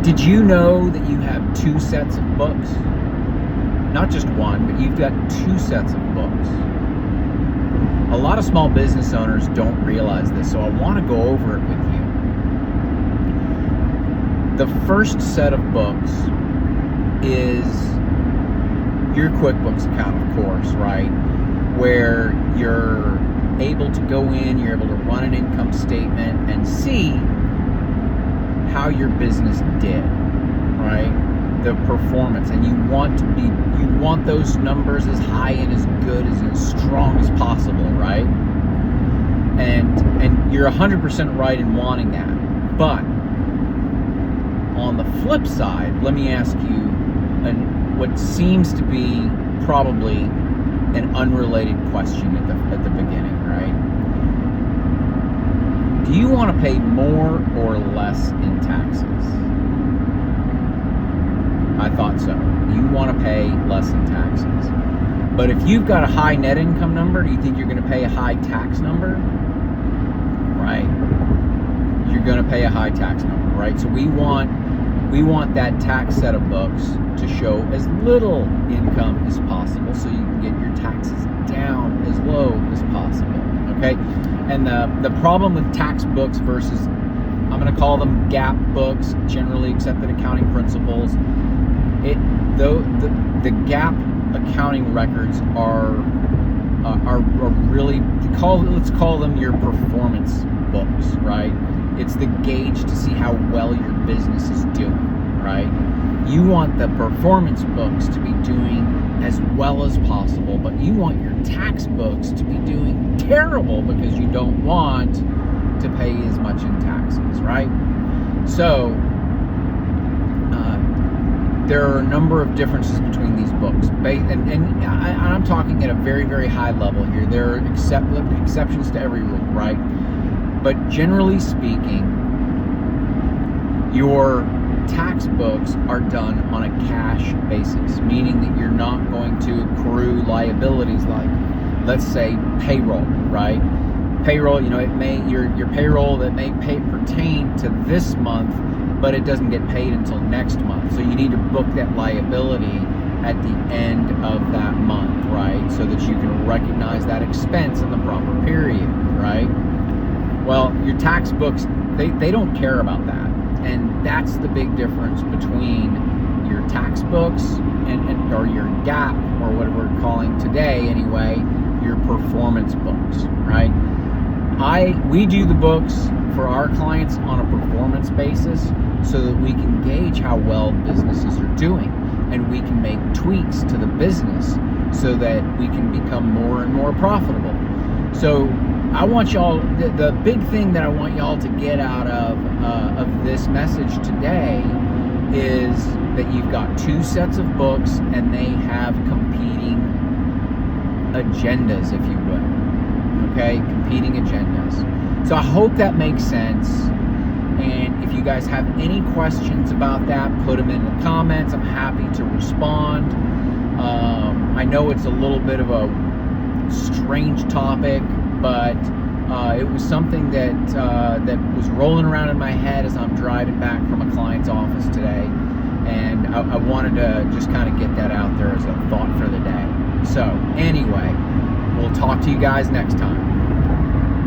Did you know that you have 2 sets of books? Not just one, but you've got 2 sets of books. A lot of small business owners don't realize this, so I want to go over it with you. The first set of books is your QuickBooks account, of course, right? Where you're able to go in, you're able to run an income statement and see how your business did, right? The performance, and you want those numbers as high and as good and as strong as possible, right? And you're 100% right in wanting that. But on the flip side, let me ask you what seems to be probably an unrelated question at the beginning, right? Do you want to pay more or less in taxes? I thought so. You want to pay less in taxes. But if you've got a high net income number, do you think you're going to pay a high tax number? Right. You're going to pay a high tax number, right? So we want that tax set of books to show as little income as possible so you can get your taxes down as low as possible, okay? And the problem with tax books versus, I'm going to call them GAAP books, generally accepted accounting principles, the GAAP accounting records are really, let's call them your performance books, right? It's the gauge to see how well your business is doing, right? You want the performance books to be doing as well as possible, but you want your tax books to be doing terrible because you don't want to pay as much in taxes, right? So there are a number of differences between these books, and I'm talking at a very, very high level here. There are exceptions to every rule, right? But generally speaking, your tax books are done on a cash basis, meaning that you're not going to accrue liabilities like, let's say, payroll, right? Payroll, it may your payroll that may pertain to this month, but it doesn't get paid until next month. So you need to book that liability at the end of that month, right? So that you can recognize that expense in the proper period, right? Well, your tax books, they don't care about that. And that's the big difference between your tax books or your GAAP, or what we're calling today anyway, your performance books, right? We do the books for our clients on a performance basis so that we can gauge how well businesses are doing, and we can make tweaks to the business so that we can become more and more profitable. So I want y'all, the big thing that I want y'all to get out of this message today is that you've got 2 sets of books and they have competing agendas, if you will. Okay, competing agendas. So I hope that makes sense. And if you guys have any questions about that, put them in the comments. I'm happy to respond. I know it's a little bit of a strange topic, but it was something that was rolling around in my head as I'm driving back from a client's office today, and I wanted to just kind of get that out there as a thought for the day. So anyway, we'll talk to you guys next time.